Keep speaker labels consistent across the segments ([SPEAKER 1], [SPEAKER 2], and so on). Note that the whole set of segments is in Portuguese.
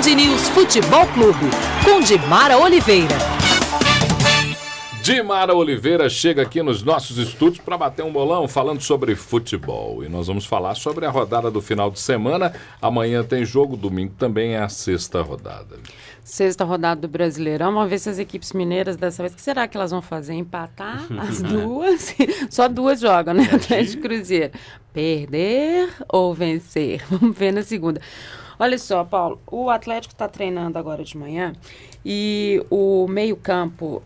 [SPEAKER 1] Band News Futebol Clube, com Dimara Oliveira.
[SPEAKER 2] Dimara Oliveira chega aqui nos nossos estúdios para bater um bolão falando sobre futebol. E nós vamos falar sobre a rodada do final de semana. Amanhã tem jogo, domingo também é a sexta rodada.
[SPEAKER 3] Sexta rodada do Brasileirão. Vamos ver se as equipes mineiras dessa vez, o que será que elas vão fazer? Empatar as duas? Só duas jogam, né? Atlético e Cruzeiro. Perder ou vencer? Vamos ver na segunda. Olha só, Paulo, o Atlético está treinando agora de manhã e o meio-campo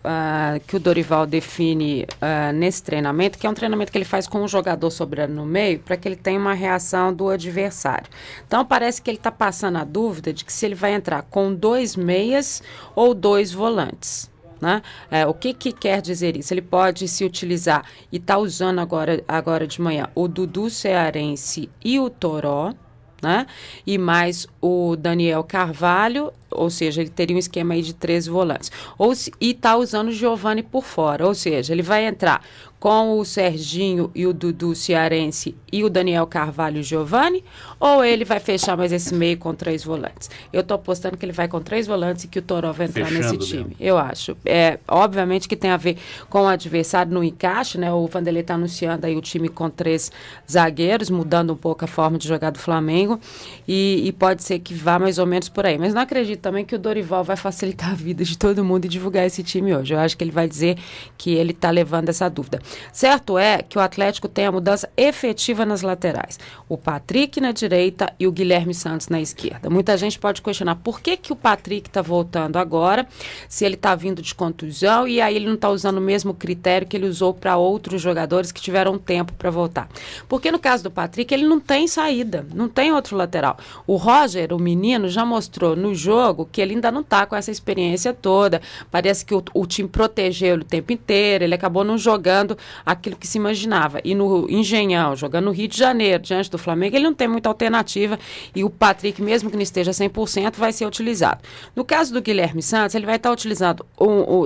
[SPEAKER 3] que o Dorival define nesse treinamento, que é um treinamento que ele faz com um jogador sobrando no meio, para que ele tenha uma reação do adversário. Então, parece que ele está passando a dúvida de que se ele vai entrar com 2 meias ou 2 volantes. Né? O que quer dizer isso? Ele pode se utilizar, e está usando agora de manhã, o Dudu Cearense e o Toró, né? E mais o Daniel Carvalho, ou seja, ele teria um esquema aí de 13 volantes. E está usando o Giovani por fora, ou seja, ele vai entrar com o Serginho e o Dudu Cearense e o Daniel Carvalho e o Giovani, ou ele vai fechar mais esse meio com 3 volantes? Eu estou apostando que ele vai com 3 volantes e que o Toró vai entrar nesse time. Mesmo. Eu acho. Obviamente que tem a ver com o adversário no encaixe, né? O Vanderlei está anunciando aí o time com 3 zagueiros, mudando um pouco a forma de jogar do Flamengo, e pode ser que vá mais ou menos por aí. Mas não acredito também que o Dorival vai facilitar a vida de todo mundo e divulgar esse time hoje. Eu acho que ele vai dizer que ele está levando essa dúvida. Certo é que o Atlético tem a mudança efetiva nas laterais. O Patrick na direita e o Guilherme Santos na esquerda. Muita gente pode questionar por que o Patrick está voltando agora, se ele está vindo de contusão e aí ele não está usando o mesmo critério que ele usou para outros jogadores que tiveram tempo para voltar. Porque no caso do Patrick, ele não tem saída, não tem outro lateral. O Roger, o menino, já mostrou no jogo que ele ainda não está com essa experiência toda. Parece que o time protegeu ele o tempo inteiro, ele acabou não jogando aquilo que se imaginava. E no Engenhão, jogando no Rio de Janeiro, diante do Flamengo, ele não tem muita alternativa e o Patrick, mesmo que não esteja 100%, vai ser utilizado. No caso do Guilherme Santos, ele vai estar utilizado,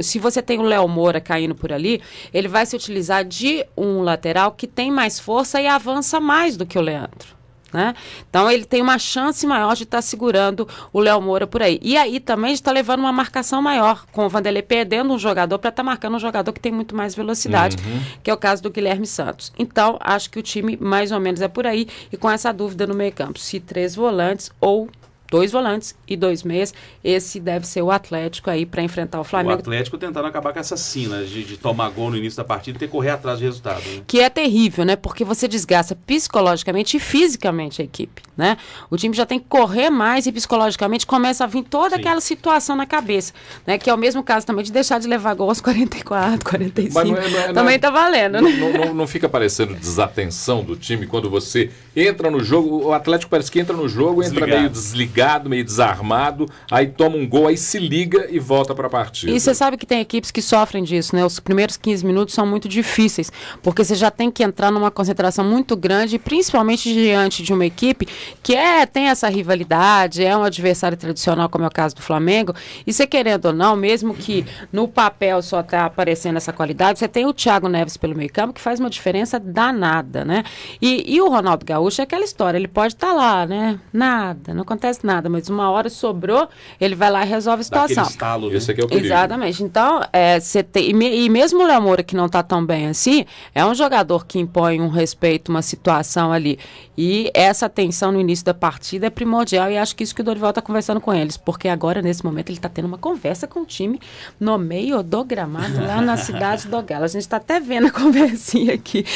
[SPEAKER 3] se você tem o Léo Moura caindo por ali, ele vai se utilizar de um lateral que tem mais força e avança mais do que o Leandro. Né? Então ele tem uma chance maior de estar segurando o Léo Moura por aí. E aí também está levando uma marcação maior, com o Vanderlei perdendo um jogador para estar marcando um jogador que tem muito mais velocidade, que é o caso do Guilherme Santos. Então, acho que o time mais ou menos é por aí, e com essa dúvida no meio campo, se 3 volantes ou 2 volantes e 2 meias, esse deve ser o Atlético aí para enfrentar o Flamengo.
[SPEAKER 4] O Atlético tentando acabar com essa sina de tomar gol no início da partida e ter que correr atrás do resultado. Né?
[SPEAKER 3] Que é terrível, né? Porque você desgasta psicologicamente e fisicamente a equipe, né? O time já tem que correr mais e psicologicamente começa a vir toda aquela situação na cabeça, né? Que é o mesmo caso também de deixar de levar gol aos 44, 45. Mas também tá valendo, né?
[SPEAKER 2] Não fica parecendo desatenção do time quando você entra no jogo, o Atlético parece que entra no jogo, entra meio desligado, meio desarmado, aí toma um gol, aí se liga e volta para a partida.
[SPEAKER 3] E você sabe que tem equipes que sofrem disso, né? Os primeiros 15 minutos são muito difíceis, porque você já tem que entrar numa concentração muito grande, principalmente diante de uma equipe que tem essa rivalidade, é um adversário tradicional, como é o caso do Flamengo, e você querendo ou não, mesmo que no papel só está aparecendo essa qualidade, você tem o Thiago Neves pelo meio campo, que faz uma diferença danada, né? E o Ronaldo Gaúcho é aquela história, ele pode estar lá, né? Nada, não acontece nada, mas uma hora sobrou, ele vai lá e resolve a situação.
[SPEAKER 4] Estalo,
[SPEAKER 2] esse aqui é o perigo.
[SPEAKER 3] Exatamente. Então, você tem, e mesmo o Léo Moura, que não está tão bem assim, é um jogador que impõe um respeito, uma situação ali. E essa tensão no início da partida é primordial, e acho que isso que o Dorival está conversando com eles, porque agora, nesse momento, ele está tendo uma conversa com o time no meio do gramado, lá na cidade do Galo. A gente está até vendo a conversinha aqui.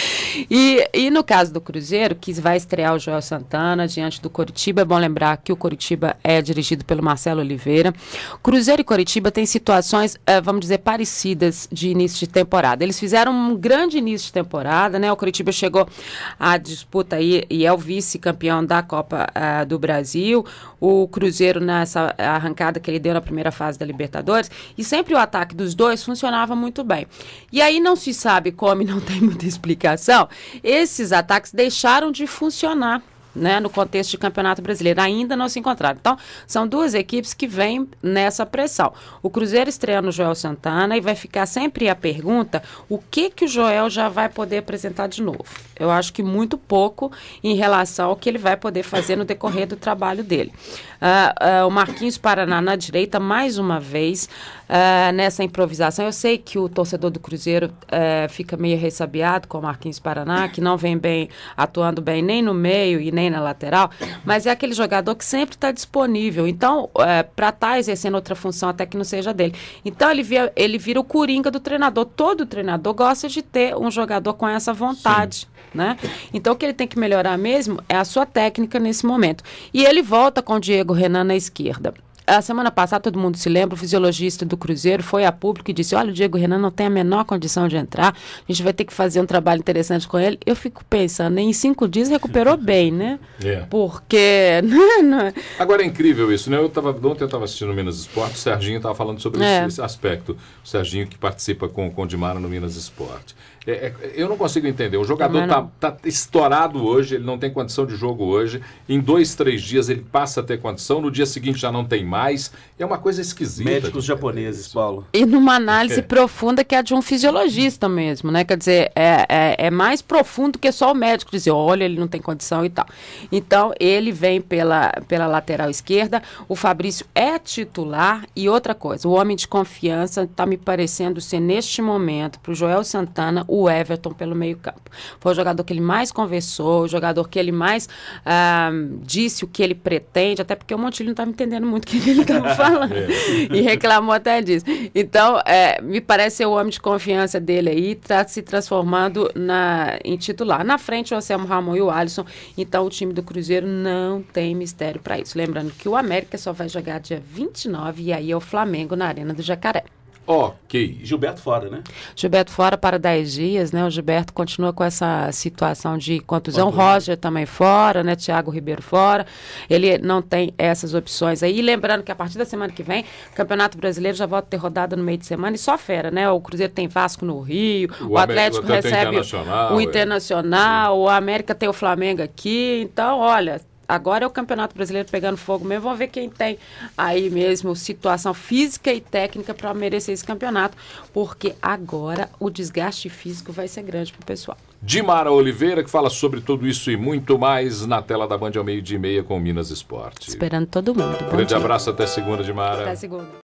[SPEAKER 3] E no caso do Cruzeiro, que vai estrear o Joel Santana diante do Coritiba, é bom lembrar que o Coritiba é dirigido pelo Marcelo Oliveira. Cruzeiro e Coritiba têm situações, vamos dizer, parecidas de início de temporada. Eles fizeram um grande início de temporada, né? O Coritiba chegou à disputa aí e é o vice-campeão da Copa do Brasil. O Cruzeiro nessa arrancada que ele deu na primeira fase da Libertadores, e sempre o ataque dos dois funcionava muito bem. E aí não se sabe como, e não tem muita explicação, esses ataques deixaram de funcionar. né, no contexto de Campeonato Brasileiro. Ainda não se encontraram. Então, são duas equipes que vêm nessa pressão. O Cruzeiro estreia no Joel Santana e vai ficar sempre a pergunta, o que o Joel já vai poder apresentar de novo? Eu acho que muito pouco em relação ao que ele vai poder fazer no decorrer do trabalho dele. O Marquinhos Paraná na direita, mais uma vez, nessa improvisação. Eu sei que o torcedor do Cruzeiro fica meio ressabiado com o Marquinhos Paraná, que não vem bem, atuando bem nem no meio e nem na lateral, mas é aquele jogador que sempre está disponível. Então, para estar exercendo outra função, até que não seja dele. Então, ele vira o coringa do treinador. Todo treinador gosta de ter um jogador com essa vontade. Né? Então, o que ele tem que melhorar mesmo é a sua técnica nesse momento. E ele volta com o Diego Renan na esquerda. A semana passada, todo mundo se lembra, o fisiologista do Cruzeiro foi a público e disse, olha, o Diego Renan não tem a menor condição de entrar, a gente vai ter que fazer um trabalho interessante com ele. Eu fico pensando, em 5 dias recuperou bem, né? Porque...
[SPEAKER 2] Agora é incrível isso, né? Ontem eu estava assistindo o Minas Esporte, o Serginho estava falando sobre esse aspecto. O Serginho que participa com o Dimara no Minas Esporte. Eu não consigo entender. O jogador tá estourado hoje, ele não tem condição de jogo hoje. Em 2, 3 dias ele passa a ter condição, no dia seguinte já não tem mais. É uma coisa esquisita.
[SPEAKER 4] Médicos japoneses, Paulo.
[SPEAKER 3] E numa análise profunda que é a de um fisiologista mesmo, né? Quer dizer, é mais profundo que só o médico dizer, olha, ele não tem condição e tal. Então, ele vem pela lateral esquerda, o Fabrício é titular e outra coisa, o homem de confiança está me parecendo ser neste momento, para o Joel Santana, o Everton pelo meio campo. Foi o jogador que ele mais conversou, o jogador que ele mais disse o que ele pretende, até porque o Montilho não estava entendendo muito o que ele estava falando. E reclamou até disso. Então, me parece ser o homem de confiança dele aí, está se transformando em titular. Na frente, o Anselmo Ramon e o Alisson. Então, o time do Cruzeiro não tem mistério para isso. Lembrando que o América só vai jogar dia 29 e aí é o Flamengo na Arena do Jacaré.
[SPEAKER 2] Ok.
[SPEAKER 4] Gilberto fora, né?
[SPEAKER 3] Gilberto fora para 10 dias, né? O Gilberto continua com essa situação de contusão. Roger também fora, né? Thiago Ribeiro fora. Ele não tem essas opções aí. E lembrando que a partir da semana que vem, o Campeonato Brasileiro já volta a ter rodada no meio de semana e só fera, né? O Cruzeiro tem Vasco no Rio, o Atlético recebe o Internacional, o América tem o Flamengo aqui. Então, olha... Agora é o Campeonato Brasileiro pegando fogo mesmo. Vamos ver quem tem aí mesmo situação física e técnica para merecer esse campeonato, porque agora o desgaste físico vai ser grande para o pessoal.
[SPEAKER 2] Dimara Oliveira, que fala sobre tudo isso e muito mais na tela da Band ao 12:30 com o Minas Esporte.
[SPEAKER 3] Esperando todo mundo.
[SPEAKER 2] Grande abraço, até segunda, Dimara.
[SPEAKER 3] Até segunda.